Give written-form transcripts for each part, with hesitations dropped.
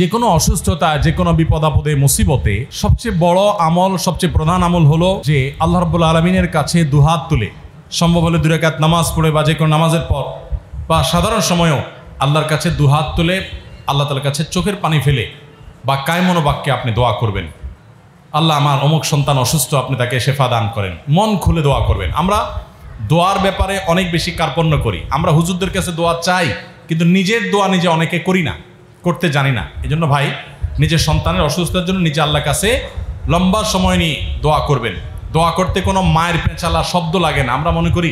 যে কোনো অসুস্থতা, যে কোনো বিপদ আপদে, মুসিবতে সবচেয়ে বড় আমল, সবচেয়ে প্রধান আমল হলো যে আল্লাহ রাব্বুল আলামিনের কাছে দুহাত তুলে, সম্ভব হলে 2 রাকাত নামাজ পড়ে বা যে কোনো নামাজের পর বা সাধারণ সময়েও আল্লাহর কাছে দুহাত তুলে আল্লাহ তাআলার কাছে চোখের পানি ফেলে বা কায়মনোবাক্যে আপনি দোয়া করবেন, আল্লাহ আমার অমুক সন্তান অসুস্থ, আপনি তাকে শেফা দান করেন। মন খুলে দোয়া করবেন। আমরা দোয়ার ব্যাপারে অনেক বেশি কার্পণ্য করি। আমরা হুজুরদের কাছে দোয়া চাই, কিন্তু নিজের দোয়া নিজে অনেকে করি না, করতে জানি না। এই জন্য ভাই, নিজের সন্তানের অসুস্থতার জন্য নিজে আল্লাহর কাছে লম্বা সময় নিয়ে দোয়া করবেন। দোয়া করতে কোনো মায়ের পেঁচালা শব্দ লাগে না। আমরা মনে করি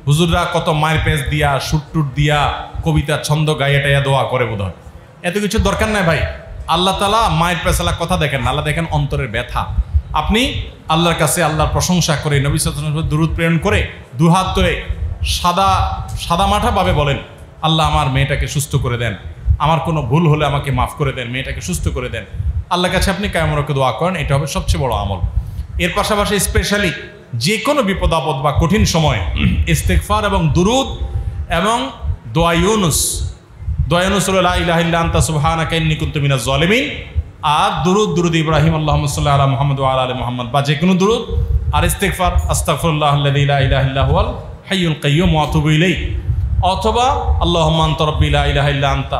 হুজুররা কত মায়ের পেঁচ দিয়া, সুটটুট দিয়া, কবিতা ছন্দ গাইয়া টাইয়া দোয়া করে বোধ হয়। এত কিছু দরকার নাই ভাই। আল্লাহ তাআলা মায়ের পেঁচালা কথা দেখেন না, আল্লাহ দেখেন অন্তরের ব্যথা। আপনি আল্লাহর কাছে আল্লাহর প্রশংসা করে, নবী সাল্লাল্লাহু আলাইহি ওয়াসাল্লাম দুরূদ প্রেরণ করে দুহাত ধরে সাদা মাঠাভাবে বলেন, আল্লাহ আমার মেয়েটাকে সুস্থ করে দেন, আমার কোনো ভুল হলে আমাকে মাফ করে দেন, মেয়েটাকে সুস্থ করে দেন। আল্লাহর কাছে আপনি কায়মনোবাক্যে দোয়া করেন, এটা হবে সবচেয়ে বড় আমল। এর পাশাপাশি স্পেশালি যে কোনো বিপদ আপদ বা কঠিন সময় ইস্তেগফার এবং দুরুদ এবং দোয়া ইউনুস হলো লা ইলাহা ইল্লা আনতা সুবহানাকা ইন্নী কুনতু মিনাজ জালিমিন, আর দুরুদ ইব্রাহিম আল্লাহুম্মা সাল্লি আলা মুহাম্মদ ওয়া আলা আলি মুহাম্মদ, বা যে কোনো দুরুদ। আর ইস্তেগফার আস্তাগফিরুল্লাহাল্লাযী লা ইলাহা ইল্লা হুয়াল হাইয়ুল কাইয়্যুম ওয়া আতুবু ইলাইহি, অথবা আল্লাহুম্মা আনতা রাব্বি লা ইলাহা ইল্লা আনতা,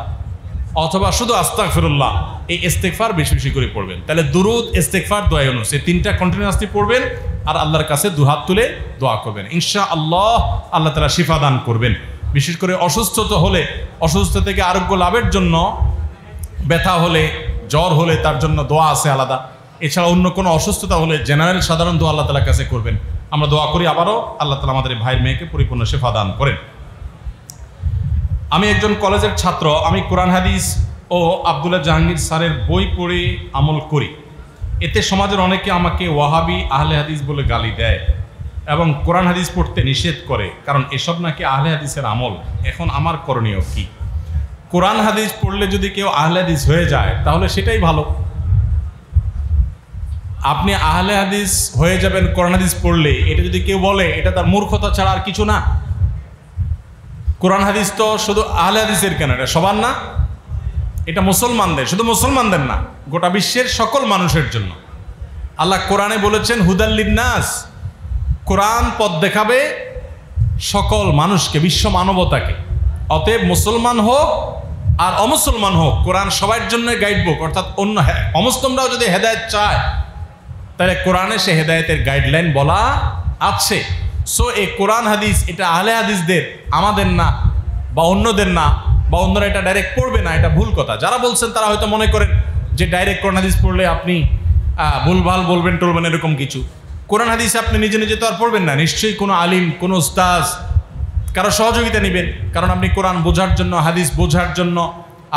অথবা শুধু আস্তাগফিরুল্লাহ। এই ইস্তেগফার বেশি বেশি করে পড়বেন। তাহলে দুরুদ, ইস্তেগফার, দোয়া ইউনুস, এই তিনটা কন্টিনিউয়াসলি পড়বেন আর আল্লাহর কাছে দুহাত তুলে দোয়া করবেন। ইনশাআল্লাহ আল্লাহ তাআলা শিফা দান করবেন। বিশেষ করে অসুস্থতা হলে, অসুস্থতা থেকে আরোগ্য লাভের জন্য, ব্যথা হলে, জ্বর হলে তার জন্য দোয়া আছে আলাদা। এছাড়া অন্য কোনো অসুস্থতা হলে জেনারেল সাধারণ দোয়া আল্লাহ তাআলার কাছে করবেন। আমরা দোয়া করি আবারও আল্লাহ তাআলা আমাদের ভাইয়ের মেয়েকে পরিপূর্ণ শিফা দান করেন। আমি একজন কলেজের ছাত্র। আমি কোরআন হাদিস ও আব্দুল্লাহ জাহাঙ্গীর স্যারের বই পড়ে আমল করি। এতে সমাজের অনেকে আমাকে ওয়াহাবি, আহলে হাদিস বলে গালি দেয় এবং কোরআন হাদিস পড়তে নিষেধ করে, কারণ এসব নাকি আহলে হাদিসের আমল। এখন আমার করণীয় কি? কোরআন হাদিস পড়লে যদি কেউ আহলে হাদিস হয়ে যায় তাহলে সেটাই ভালো। আপনি আহলে হাদিস হয়ে যাবেন কোরআন হাদিস পড়লে, এটা যদি কেউ বলে, এটা তার মূর্খতা ছাড়া আর কিছু না। কোরআন হাদিস তো শুধু আহলে হাদিসের কেন, এটা সবার না, এটা মুসলমানদের, শুধু মুসলমানদের না, গোটা বিশ্বের সকল মানুষের জন্য। আল্লাহ কোরআনে বলেছেন হুদাল লিন্নাস, কোরআন পথ দেখাবে সকল মানুষকে, বিশ্ব মানবতাকে। অতএব মুসলমান হোক আর অমুসলমান হোক, কোরআন সবার জন্য গাইড বুক। অর্থাৎ অন্য অমুসলিমরাও যদি হেদায়েত চায় তাহলে কোরআনে সে হেদায়েতের গাইডলাইন বলা আছে। সো এই কোরআন হাদিস এটা আহলে হাদিসদের, আমাদের না, বা অন্যদের না, বা অন্যরা এটা ডাইরেক্ট পড়বে না, এটা ভুল কথা। যারা বলছেন তারা হয়তো মনে করেন যে ডাইরেক্ট কোরআন হাদিস পড়লে আপনি ভুলভাল বলবেন টলবেন, এরকম কিছু। কোরআন হাদিস আপনি নিজে নিজে তো আর পড়বেন না, নিশ্চয়ই কোনো আলিম, কোনো উস্তাজ, কারো সহযোগিতা নেবেন। কারণ আপনি কোরআন বোঝার জন্য, হাদিস বোঝার জন্য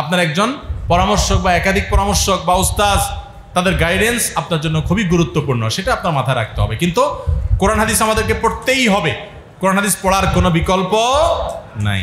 আপনার একজন পরামর্শক বা একাধিক পরামর্শক বা উস্তাজ, তাদের গাইডেন্স আপনার জন্য খুবই গুরুত্বপূর্ণ, সেটা আপনার মাথায় রাখতে হবে। কিন্তু কোরআন হাদিস আমাদেরকে পড়তেই হবে, কোরআন হাদিস পড়ার কোনো বিকল্প নাই।